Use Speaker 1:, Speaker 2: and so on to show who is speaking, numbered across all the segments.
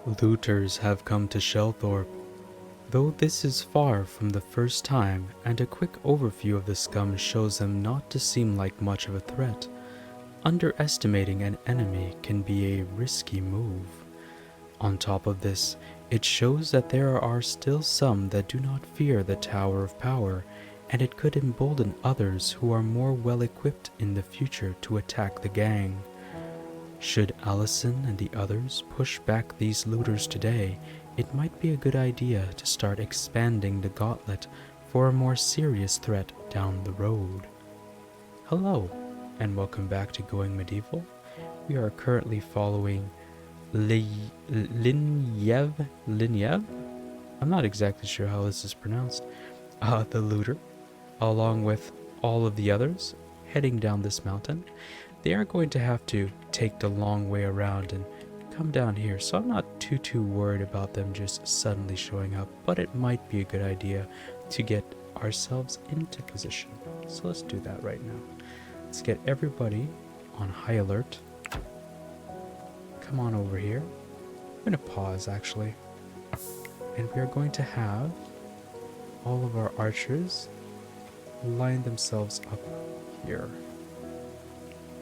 Speaker 1: Looters have come to Shellthorpe, though this is far from the first time, and a quick overview of the scum shows them not to seem like much of a threat. Underestimating an enemy can be a risky move. On top of this, it shows that there are still some that do not fear the Tower of Power, and it could embolden others who are more well equipped in the future to attack the gang. Should Alison and the others push back these looters today, it might be a good idea to start expanding the gauntlet for a more serious threat down the road. Hello, and welcome back to Going Medieval. We are currently following Linyev? I'm not exactly sure how this is pronounced. The looter, along with all of the others, heading down this mountain. They are going to have to take the long way around and come down here, so I'm not too worried about them just suddenly showing up, but it might be a good idea to get ourselves into position. So let's do that right now. Let's get everybody on high alert. Come on over here. I'm going to pause actually. And we are going to have all of our archers line themselves up here.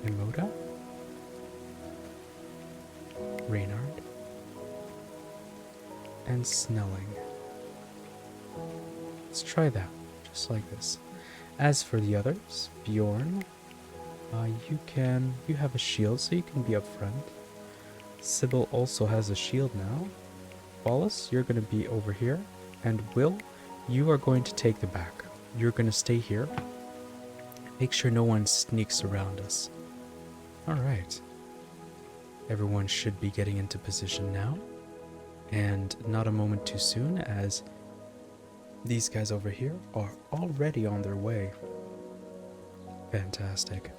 Speaker 1: Emoda, Reynard, and Snelling. Let's try that, just like this. As for the others, Bjorn, you have a shield, so you can be up front. Sybil also has a shield now. Wallace, you're going to be over here. And Will, you are going to take the back. You're going to stay here. Make sure no one sneaks around us. Alright. Everyone should be getting into position now. And not a moment too soon, as these guys over here are already on their way. Fantastic.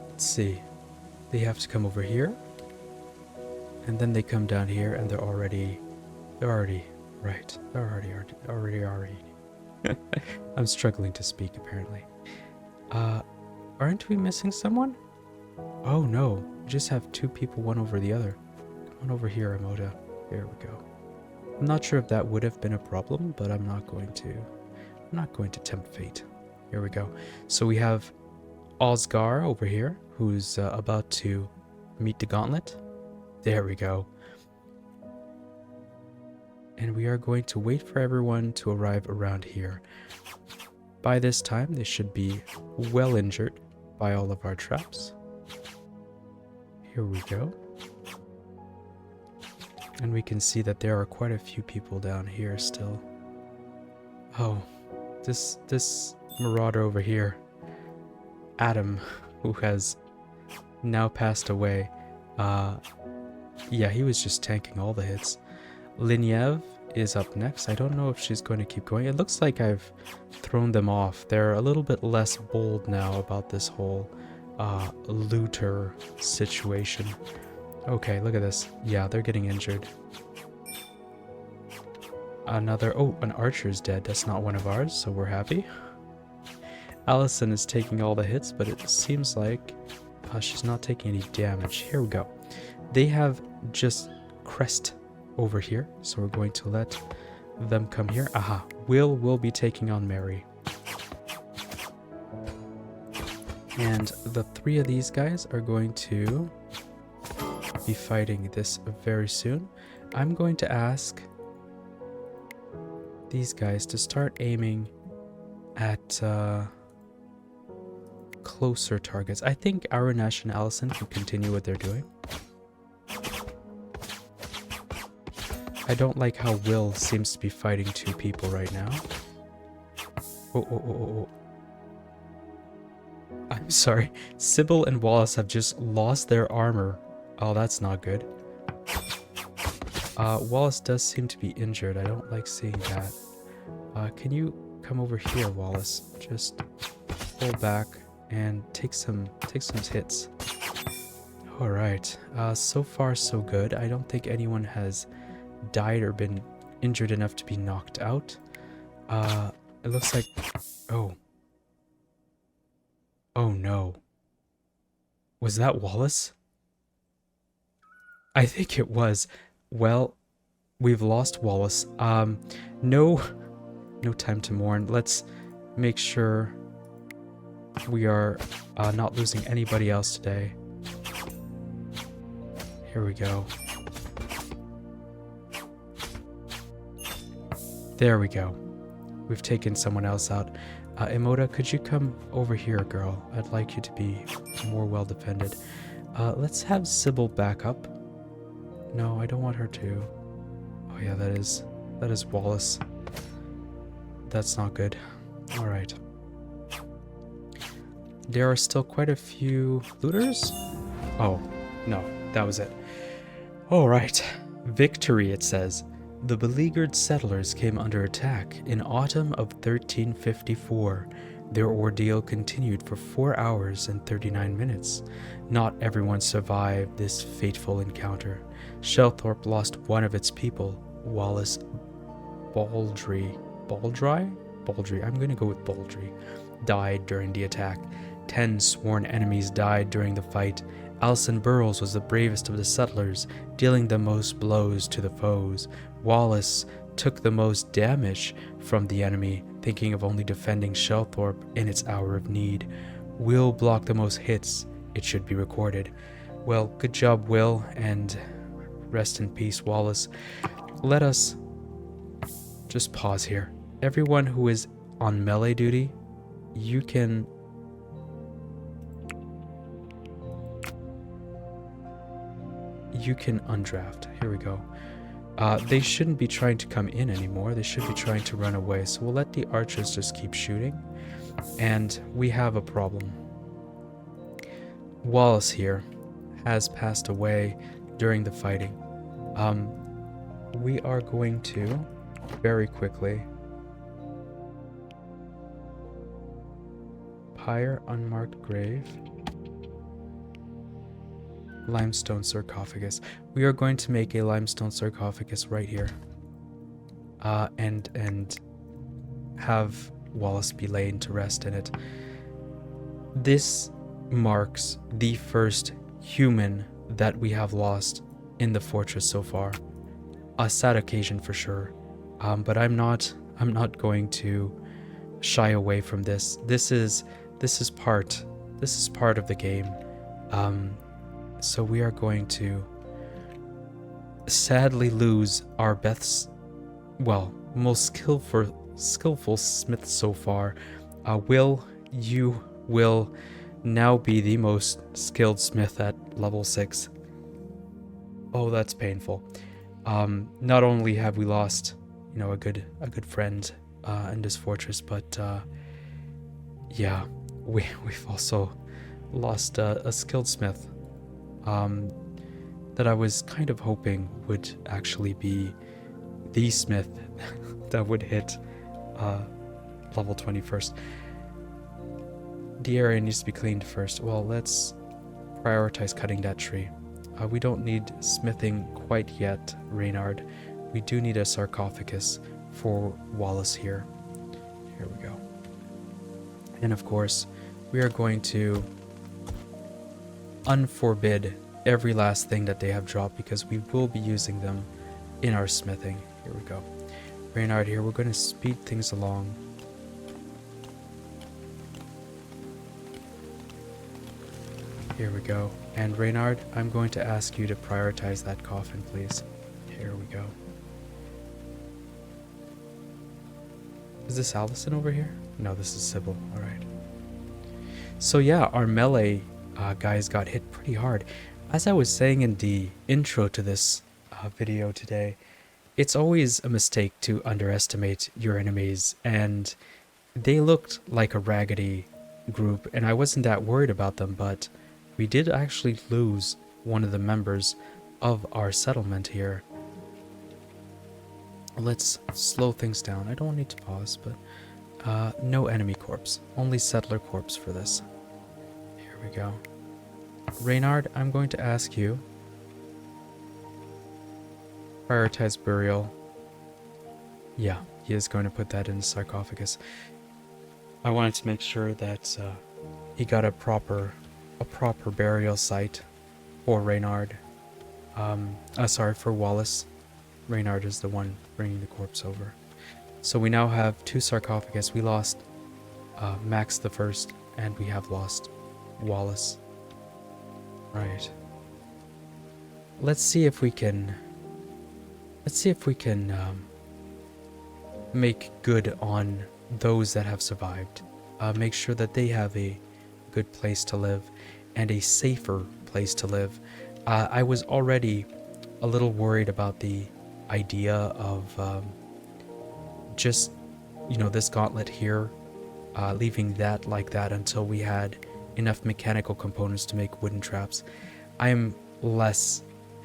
Speaker 1: Let's see. They have to come over here. And then they come down here and they're already right. They're already. I'm struggling to speak apparently. Aren't we missing someone? Oh no, we just have two people, one over the other. Come on over here, Emoda. There we go. I'm not sure if that would have been a problem, but I'm not going to tempt fate. Here we go. So we have Osgar over here, who's about to meet the gauntlet. There we go. And we are going to wait for everyone to arrive around here. By this time, they should be well injured by all of our traps. Here we go. And we can see that there are quite a few people down here still. Oh, this marauder over here, Adam, who has now passed away. Yeah, he was just tanking all the hits. Linyev is up next. I don't know if she's going to keep going. It looks like I've thrown them off. They're a little bit less bold now about this whole looter situation. Okay, look at this. Yeah, they're getting injured. An archer's dead. That's not one of ours, so we're happy. Alison is taking all the hits, but it seems like she's not taking any damage. Here we go. They have just crest over here, so we're going to let them come here. Aha, will be taking on Mary. And the three of these guys are going to be fighting this very soon. I'm going to ask these guys to start aiming at closer targets. I think Aranesh and Alison can continue what they're doing. I don't like how Will seems to be fighting two people right now. Oh. I'm sorry. Sybil and Wallace have just lost their armor. Oh, that's not good. Wallace does seem to be injured. I don't like seeing that. Can you come over here, Wallace? Just pull back and take some hits. Alright. So far so good. I don't think anyone has died or been injured enough to be knocked out. It looks like... Oh no. Was that Wallace? I think it was. Well, we've lost Wallace. No, no time to mourn. Let's make sure we are not losing anybody else today. Here we go. There we go. We've taken someone else out. Emoda, could you come over here, girl? I'd like you to be more well defended. Let's have Sybil back up. No, I don't want her to. Oh yeah, that is Wallace. That's not good. All right. There are still quite a few looters. Oh, no, that was it. All right. Victory, it says. The beleaguered settlers came under attack in autumn of 1354. Their ordeal continued for 4 hours and 39 minutes. Not everyone survived this fateful encounter. Shelthorpe lost one of its people, Wallace Baldry. Baldry, I'm going to go with Baldry, died during the attack. 10 sworn enemies died during the fight. Alison Burrows was the bravest of the settlers, dealing the most blows to the foes. Wallace took the most damage from the enemy, thinking of only defending Shelthorpe in its hour of need. Will blocked the most hits, it should be recorded. Well, good job, Will, and rest in peace, Wallace. Let us just pause here. Everyone who is on melee duty, you can undraft. Here we go. They shouldn't be trying to come in anymore. They should be trying to run away. So we'll let the archers just keep shooting. And we have a problem. Wallace here has passed away during the fighting. We are going to very quickly pyre unmarked grave. Limestone sarcophagus. We are going to make a limestone sarcophagus right here. And have Wallace be laid to rest in it. This marks the first human that we have lost in the fortress so far. A sad occasion for sure. But I'm not going to shy away from this. This is part of the game. So we are going to sadly lose our most skillful smith so far. Will, you will now be the most skilled smith at level 6. Oh, that's painful. Not only have we lost, a good friend in this fortress, but yeah, we've also lost a skilled smith. That I was kind of hoping would actually be the smith that would hit level 21st. The area needs to be cleaned first. Well, let's prioritize cutting that tree. We don't need smithing quite yet, Reynard. We do need a sarcophagus for Wallace here. Here we go. And of course, we are going to unforbid every last thing that they have dropped because we will be using them in our smithing. Here we go. Reynard here, we're going to speed things along. Here we go. And Reynard, I'm going to ask you to prioritize that coffin, please. Here we go. Is this Alison over here? No, this is Sybil. All right. So yeah, our melee guys got hit pretty hard. As I was saying in the intro to this video today, it's always a mistake to underestimate your enemies, and they looked like a raggedy group, and I wasn't that worried about them, but we did actually lose one of the members of our settlement here. Let's slow things down. I don't need to pause, but no enemy corpse, only settler corpse for this. Here we go. Reynard, I'm going to ask you, prioritize burial. Yeah, he is going to put that in the sarcophagus. I wanted to make sure that he got a proper burial site for Reynard. Sorry, for Wallace. Reynard is the one bringing the corpse over. So we now have 2 sarcophagus. We lost Max the first, and we have lost Wallace. Right. Let's see if we can make good on those that have survived. Make sure that they have a good place to live and a safer place to live. I was already a little worried about the idea of just, this gauntlet here, leaving that like that until we had enough mechanical components to make wooden traps. I am less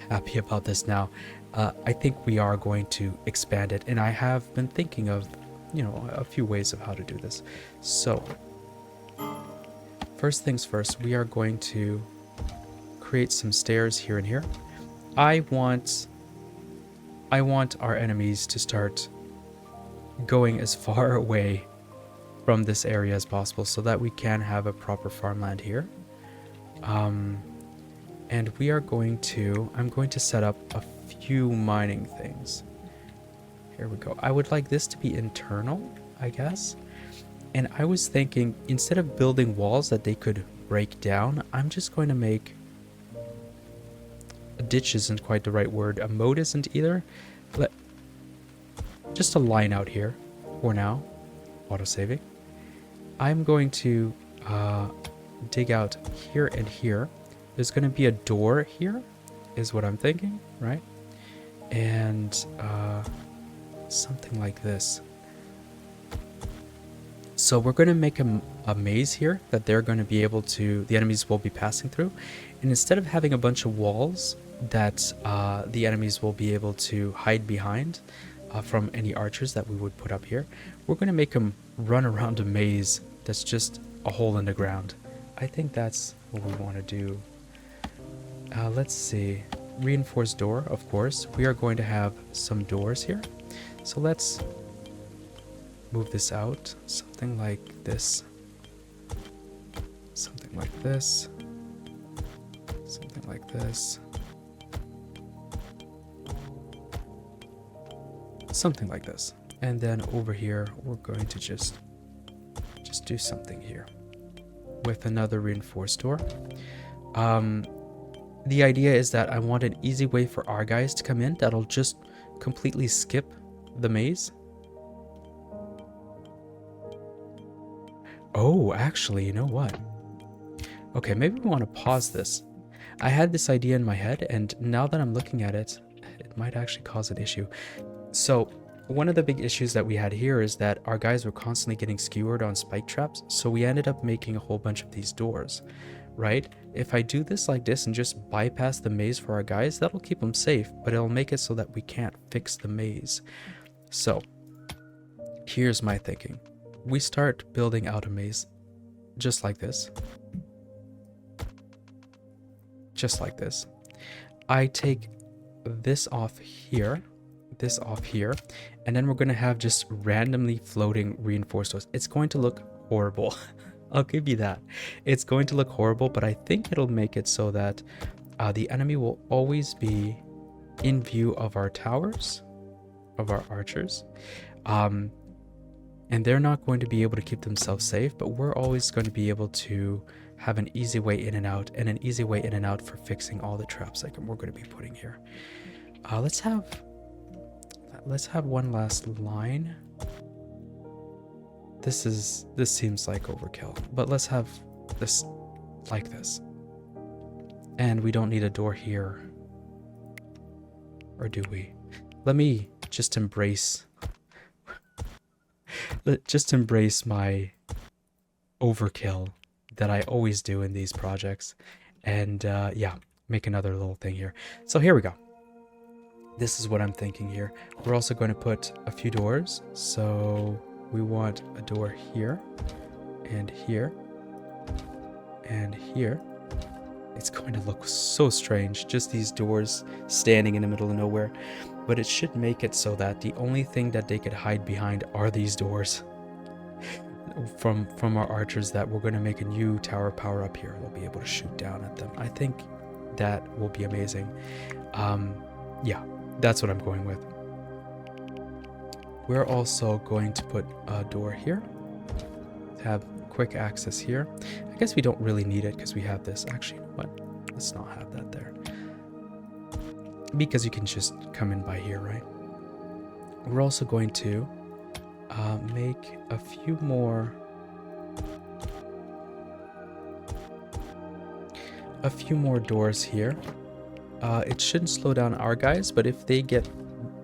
Speaker 1: happy about this now. I think we are going to expand it, and I have been thinking of, a few ways of how to do this. So, first things first, we are going to create some stairs here and here. I want our enemies to start going as far away from this area as possible so that we can have a proper farmland here. And we are I'm going to set up a few mining things. Here we go. I would like this to be internal, I guess. And I was thinking, instead of building walls that they could break down, I'm just going to make... A ditch isn't quite the right word. A moat isn't either. Just a line out here for now. Autosaving. I'm going to dig out here and here. There's going to be a door here, is what I'm thinking, right? And something like this. So we're going to make a maze here that they're going to be able to, the enemies will be passing through. And instead of having a bunch of walls that the enemies will be able to hide behind from any archers that we would put up here, we're going to make them run around a maze that's just a hole in the ground. I think that's what we want to do. Let's see. Reinforced door, of course. We are going to have some doors here. So let's move this out. Something like this. Something like this. Something like this. Something like this. And then over here, we're going to just do something here with another reinforced door. The idea is that I want an easy way for our guys to come in that'll just completely skip the maze. Oh, actually, you know what? Okay, maybe we want to pause this. I had this idea in my head, and now that I'm looking at it, it might actually cause an issue. So, one of the big issues that we had here is that our guys were constantly getting skewered on spike traps, so we ended up making a whole bunch of these doors, right? If I do this like this and just bypass the maze for our guys, that'll keep them safe, but it'll make it so that we can't fix the maze. So, here's my thinking. We start building out a maze just like this. Just like this. I take this off here, and then we're going to have just randomly floating reinforced doors. It's going to look horrible. I'll give you that. It's going to look horrible, but I think it'll make it so that the enemy will always be in view of our towers, of our archers. And they're not going to be able to keep themselves safe, but we're always going to be able to have an easy way in and out, and an easy way in and out for fixing all the traps like we're going to be putting here. Let's have one last line. This seems like overkill, but let's have this like this. And we don't need a door here. Or do we? Let me just embrace my overkill that I always do in these projects. And yeah, make another little thing here. So here we go. This is what I'm thinking here. We're also going to put a few doors. So we want a door here, and here, and here. It's going to look so strange, just these doors standing in the middle of nowhere. But it should make it so that the only thing that they could hide behind are these doors from our archers, that we're going to make a new tower power up here. They'll be able to shoot down at them. I think that will be amazing. Yeah, that's what I'm going with. We're also going to put a door here to have quick access here. I guess we don't really need it because we have this. Actually, you know what? Let's not have that there. Because you can just come in by here, right? We're also going to make a few more doors here. It shouldn't slow down our guys, but if the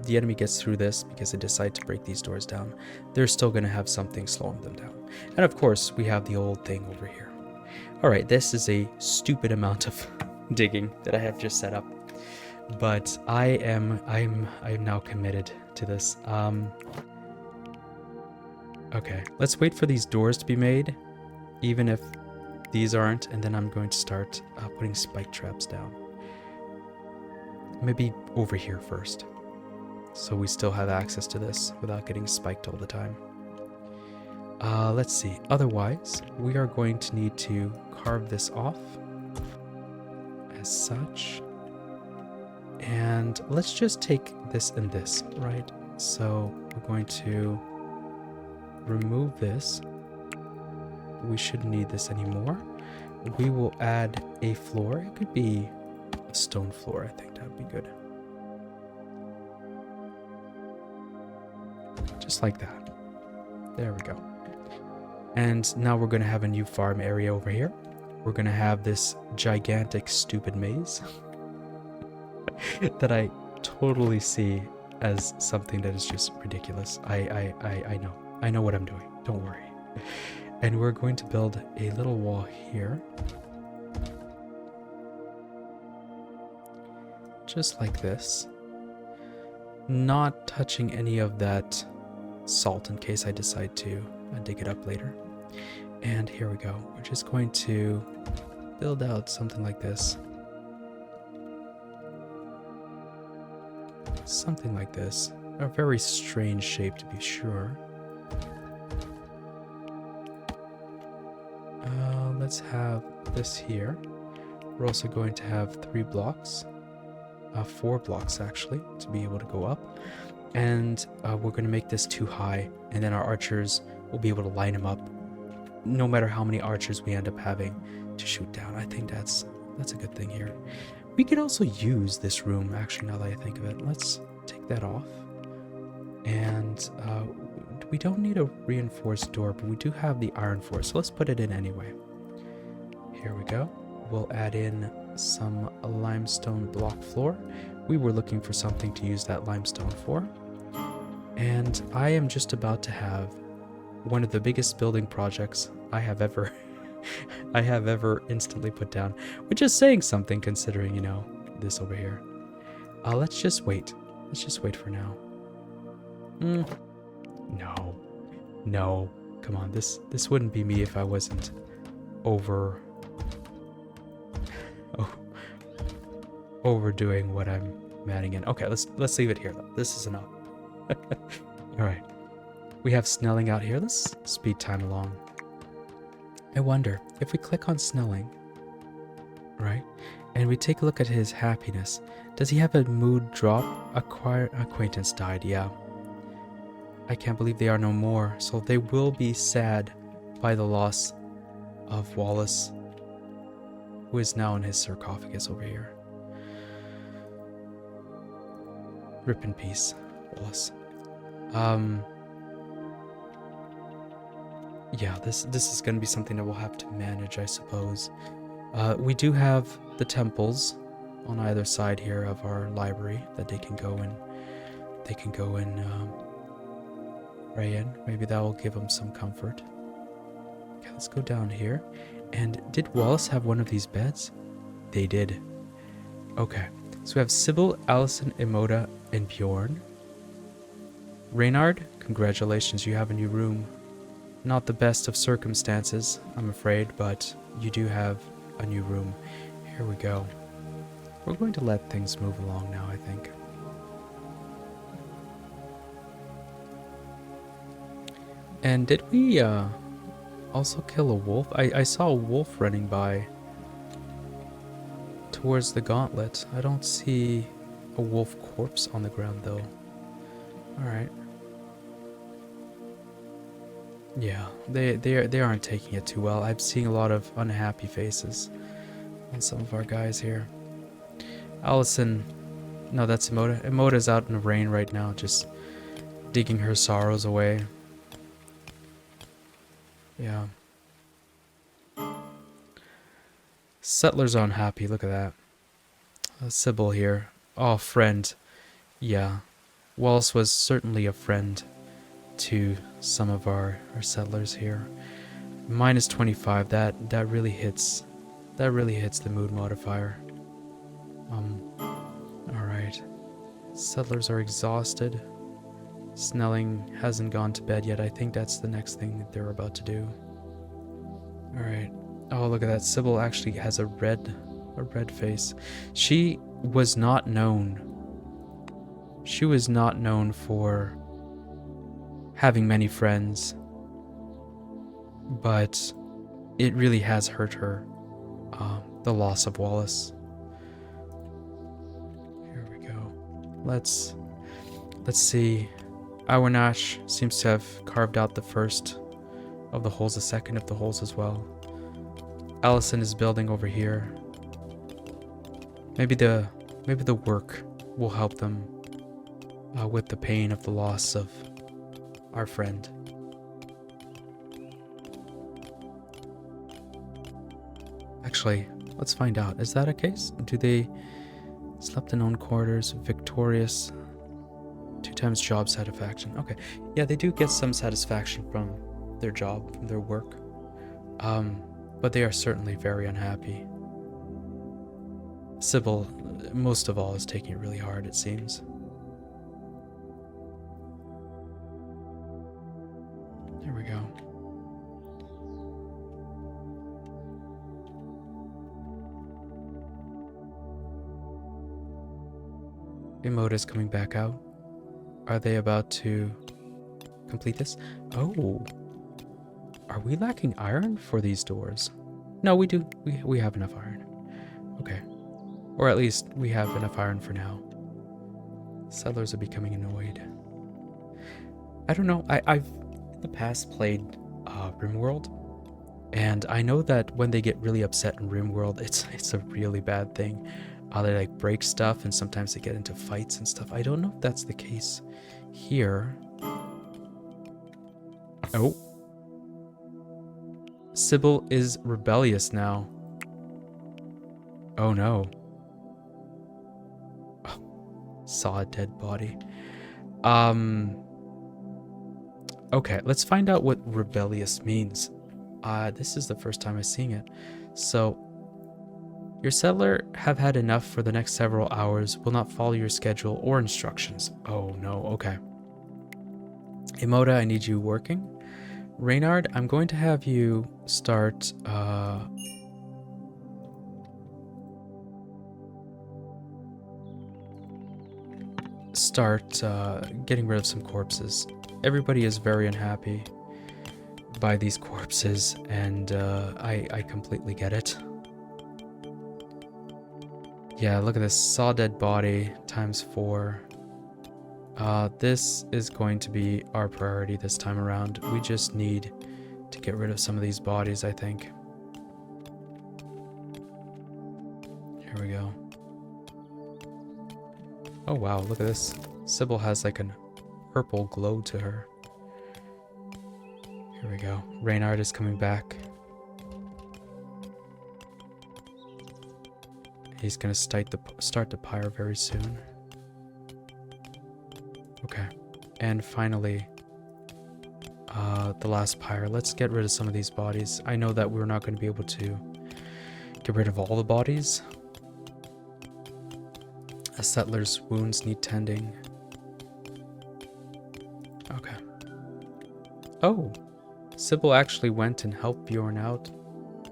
Speaker 1: enemy gets through this because they decide to break these doors down, they're still going to have something slowing them down. And of course, we have the old thing over here. All right, this is a stupid amount of digging that I have just set up, but I'm now committed to this. Okay, let's wait for these doors to be made, even if these aren't, and then I'm going to start putting spike traps down. Maybe over here first, so we still have access to this without getting spiked all the time. Let's see. Otherwise, we are going to need to carve this off as such. And let's just take this and this, right? So we're going to remove this. We shouldn't need this anymore. We will add a floor. It could be a stone floor. I think that would be good. Just like that. There we go. And now we're going to have a new farm area over here. We're going to have this gigantic stupid maze that I totally see as something that is just ridiculous. I know what I'm doing. Don't worry. And we're going to build a little wall here. Just like this. Not touching any of that salt in case I decide to dig it up later. And here we go. We're just going to build out something like this. Something like this. A very strange shape to be sure. Let's have this here. We're also going to have 3 blocks. 4 blocks actually, to be able to go up. And we're going to make this too high, and then our archers will be able to line them up no matter how many archers we end up having to shoot down. I think that's a good thing here. We could also use this room, actually, now that I think of it. Let's take that off. And we don't need a reinforced door, but we do have the iron floor, so let's put it in anyway. Here we go. We'll add in some limestone block floor. We were looking for something to use that limestone for. And I am just about to have one of the biggest building projects I have ever instantly put down, which is saying something considering, you know, this over here. Let's just wait. Let's just wait for now. No, come on. This wouldn't be me if I wasn't overdoing what I'm adding in. Okay, let's leave it here though. This is enough. All right. We have Snelling out here. Let's speed time along. I wonder if we click on Snelling, right, and we take a look at his happiness. Does he have a mood drop? Acquaintance died, yeah. I can't believe they are no more, so they will be sad by the loss of Wallace, who is now in his sarcophagus over here. Rip in peace, Wallace. Yeah, this is going to be something that we'll have to manage, I suppose. We do have the temples on either side here of our library that they can go and pray in. Maybe that will give them some comfort. Okay, let's go down here. And did Wallace have one of these beds? They did. Okay, so we have Sybil, Alison, Emoda, and Bjorn. Reynard, congratulations, you have a new room. Not the best of circumstances, I'm afraid, but you do have a new room. Here we go. We're going to let things move along now, I think. And did we also kill a wolf? I saw a wolf running by towards the gauntlet. I don't see a wolf corpse on the ground though. Alright. Yeah, they aren't taking it too well. I'm seeing a lot of unhappy faces on some of our guys here. Alison, no, that's Emoda. Emoda's out in the rain right now, just digging her sorrows away. Yeah. Settlers are unhappy, look at that. Sybil here. Oh, friend. Yeah. Wallace was certainly a friend to some of our settlers here. Minus 25, that really hits the mood modifier. Alright. Settlers are exhausted. Snelling hasn't gone to bed yet. I think that's the next thing that they're about to do. Alright. Oh, look at that. Sybil actually has a red face. She was not known for having many friends, but it really has hurt her, the loss of Wallace. Here we go. Let's see. Awanash seems to have carved out the first of the holes, the second of the holes as well. Alison is building over here. Maybe the work will help them with the pain of the loss of our friend. Actually, let's find out. Is that a case? Do they slept in own quarters, victorious, 2 times job satisfaction? Okay. Yeah, they do get some satisfaction from their job, from their work. But they are certainly very unhappy. Sybil, most of all, is taking it really hard, it seems. There we go. Emoda's coming back out. Are they about to complete this? Oh. Are we lacking iron for these doors? No, we do. We have enough iron. Okay. Or at least we have enough iron for now. Settlers are becoming annoyed. I don't know. I've in the past played Rimworld, and I know that when they get really upset in Rimworld, it's a really bad thing. They like break stuff, and sometimes they get into fights and stuff. I don't know if that's the case here. Oh. Sybil is rebellious now. Oh no. Oh, saw a dead body. Okay, let's find out what rebellious means. This is the first time I'm seeing it. So, your settler have had enough for the next several hours, will not follow your schedule or instructions. Oh no, okay. Emoda, I need you working. Reynard, I'm going to have you start getting rid of some corpses. Everybody is very unhappy by these corpses, and I completely get it. Yeah, look at this. Saw dead body times 4. This is going to be our priority this time around. We just need to get rid of some of these bodies, I think. Here we go. Oh wow, look at this. Sybil has like a purple glow to her. Here we go. Reynard is coming back. He's gonna start the pyre very soon. Okay. And finally, the last pyre. Let's get rid of some of these bodies. I know that we're not going to be able to get rid of all the bodies. A settler's wounds need tending. Okay. Oh! Sybil actually went and helped Bjorn out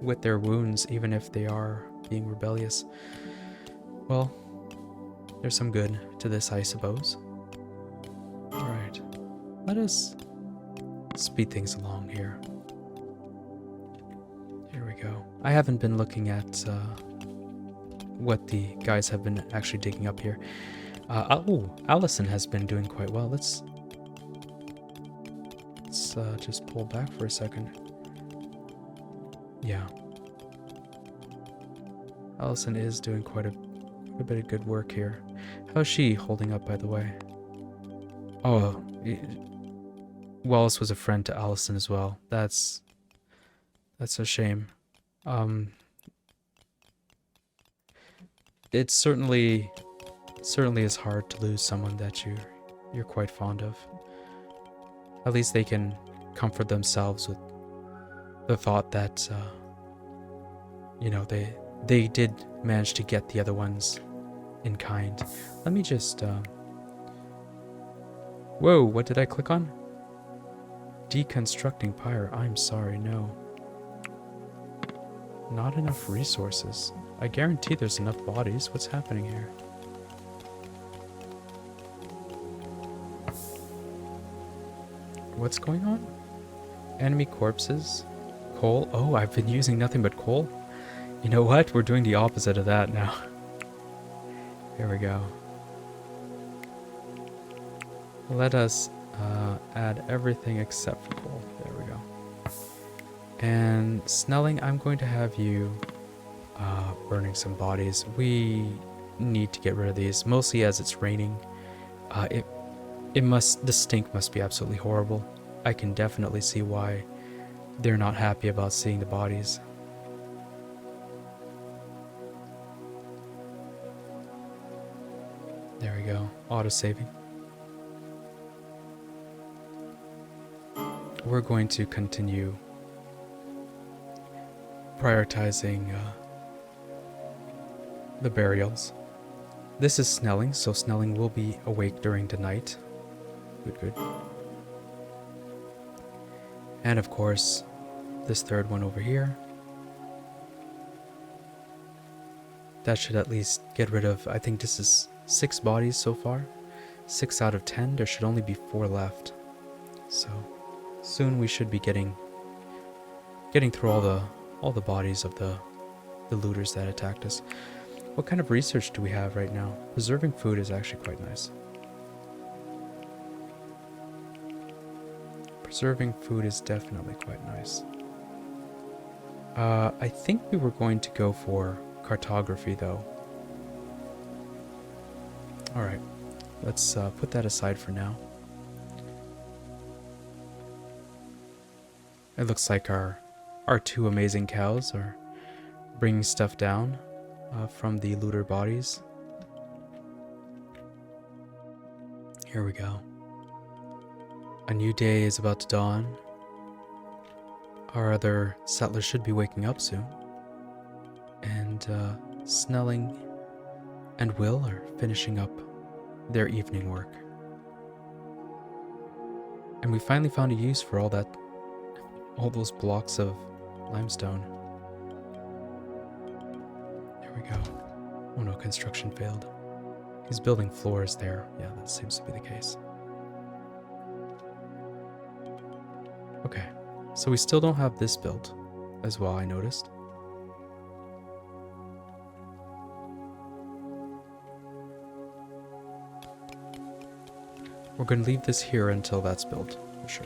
Speaker 1: with their wounds, even if they are being rebellious. Well, there's some good to this, I suppose. Alright, let us speed things along here. Here we go. I haven't been looking at what the guys have been actually digging up here. Oh, Alison has been doing quite well. Let's just pull back for a second. Yeah. Alison is doing quite a bit of good work here. How's she holding up, by the way? Oh, Wallace was a friend to Alison as well. That's a shame. It certainly is hard to lose someone that you're quite fond of. At least they can comfort themselves with the thought that you know, they did manage to get the other ones in kind. Let me just whoa, what did I click on? Deconstructing pyre. I'm sorry, no. Not enough resources. I guarantee there's enough bodies. What's happening here? What's going on? Enemy corpses. Coal. Oh, I've been using nothing but coal. You know what? We're doing the opposite of that now. Here we go. Let us add everything except for coal. There we go. And Snelling, I'm going to have you burning some bodies. We need to get rid of these, mostly as it's raining. The stink must be absolutely horrible. I can definitely see why they're not happy about seeing the bodies. There we go. Auto-saving. We're going to continue prioritizing the burials. This is Snelling, so Snelling will be awake during the night. Good. And of course, this third one over here. That should at least get rid of, I think this is 6 bodies so far. 6 out of 10. There should only be 4 left. So soon we should be getting through all the bodies of the looters that attacked us. What kind of research do we have right now? Preserving food is actually quite nice. Preserving food is definitely quite nice. I think we were going to go for cartography though. Alright, let's put that aside for now. It looks like our 2 amazing cows are bringing stuff down from the looter bodies. Here we go. A new day is about to dawn. Our other settlers should be waking up soon. And Snelling and Will are finishing up their evening work. And we finally found a use for all those blocks of limestone. There we go. Oh no, construction failed. He's building floors there. Yeah, that seems to be the case. Okay, so we still don't have this built as well, I noticed. We're going to leave this here until that's built, for sure.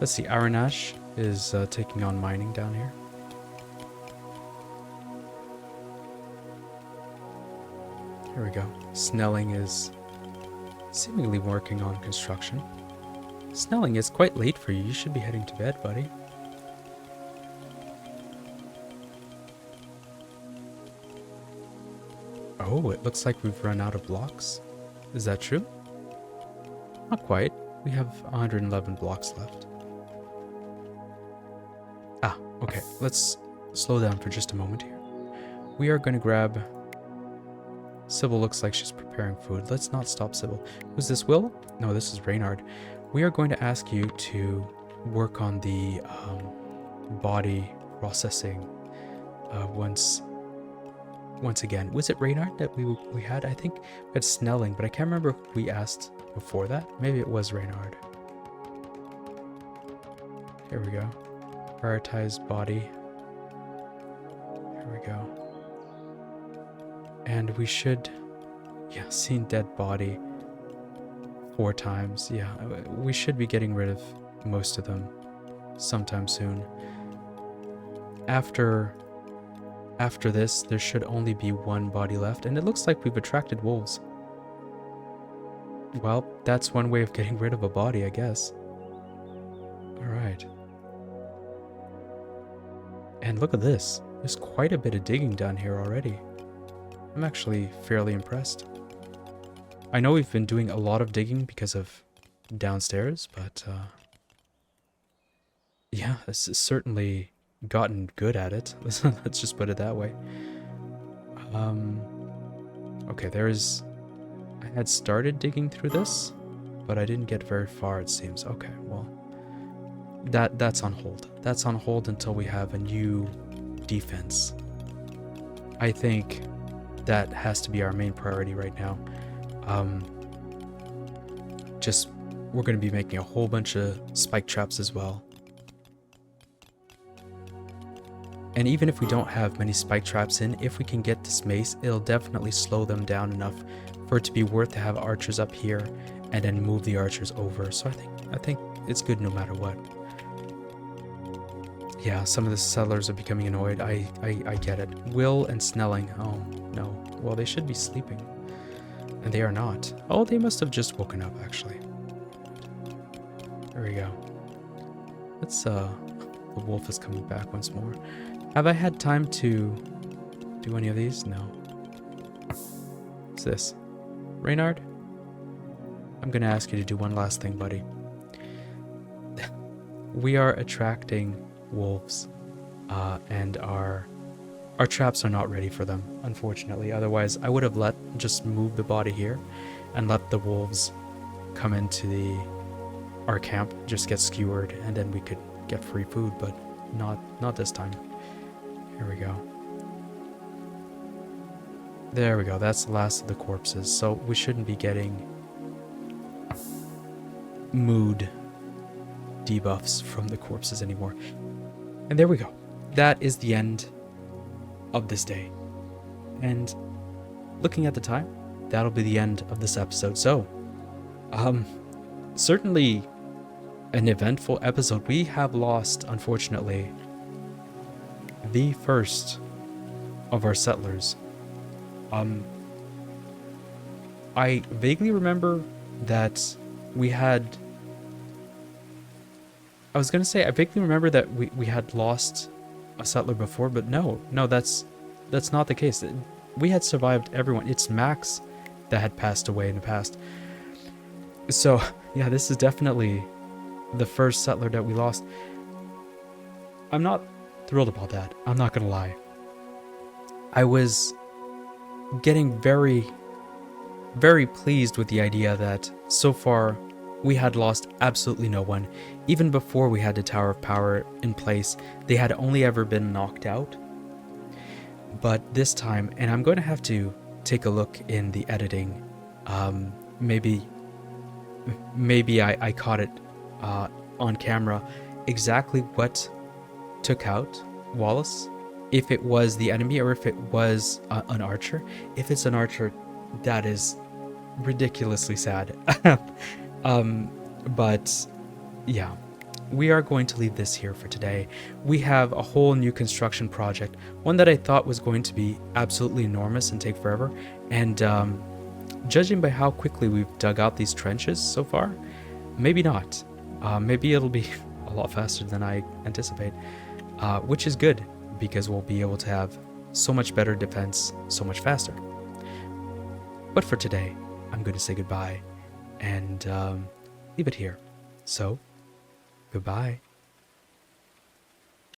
Speaker 1: Let's see, Iron Ash is taking on mining down here. Here we go. Snelling is seemingly working on construction. Snelling, it's quite late for you. You should be heading to bed, buddy. Oh, it looks like we've run out of blocks. Is that true? Not quite. We have 111 blocks left. Ah, okay. Let's slow down for just a moment here. We are going to grab... Sybil looks like she's preparing food. Let's not stop Sybil. Who's this, Will? No, this is Reynard. We are going to ask you to work on the body processing once again. Was it Reynard that we had? I think we had Snelling, but I can't remember who we asked before that. Maybe it was Reynard. Here we go. Prioritize body. Here we go. And we should... Yeah, seen dead body 4 times. Yeah, we should be getting rid of most of them sometime soon. After this, there should only be 1 body left, and it looks like we've attracted wolves. Well, that's one way of getting rid of a body, I guess. Alright. And look at this. There's quite a bit of digging done here already. I'm actually fairly impressed. I know we've been doing a lot of digging because of downstairs, but yeah, this has certainly gotten good at it. Let's just put it that way. Okay, I had started digging through this, but I didn't get very far, it seems. Okay, well, that's on hold. That's on hold until we have a new defense. I think that has to be our main priority right now. We're going to be making a whole bunch of spike traps as well. And even if we don't have many spike traps in, if we can get this mace, it'll definitely slow them down enough for it to be worth to have archers up here and then move the archers over. So I think it's good no matter what. Yeah, some of the settlers are becoming annoyed. I get it. Will and Snelling. Oh, no. Well, they should be sleeping. And they are not. Oh, they must have just woken up, actually. There we go. The wolf is coming back once more. Have I had time to do any of these? No. What's this? Reynard? I'm gonna ask you to do one last thing, buddy. We are attracting wolves, and our traps are not ready for them, unfortunately. Otherwise, I would have just moved the body here and let the wolves come into our camp, just get skewered, and then we could get free food, but not this time. Here we go. There we go. That's the last of the corpses. So we shouldn't be getting mood debuffs from the corpses anymore. And there we go. That is the end of this day. And looking at the time, that'll be the end of this episode. So, certainly an eventful episode. We have lost, unfortunately, the first of our settlers. I vaguely remember that we had... I was going to say, I vaguely remember that we had lost a settler before, but no, that's not the case. We had survived everyone. It's Max that had passed away in the past. So, yeah, this is definitely the first settler that we lost. I'm not thrilled about that. I'm not going to lie. I was getting very, very pleased with the idea that so far we had lost absolutely no one. Even before we had the Tower of Power in place, they had only ever been knocked out. But this time, and I'm going to have to take a look in the editing, maybe I caught it on camera, exactly what took out Wallace, if it was the enemy or if it was an archer. If it's an archer, that is ridiculously sad. But yeah, we are going to leave this here for today. We have a whole new construction project, one that I thought was going to be absolutely enormous and take forever, and judging by how quickly we've dug out these trenches so far, maybe not. Maybe it'll be a lot faster than I anticipate, which is good because we'll be able to have so much better defense so much faster. But for today, I'm going to say goodbye and leave it here. So, goodbye.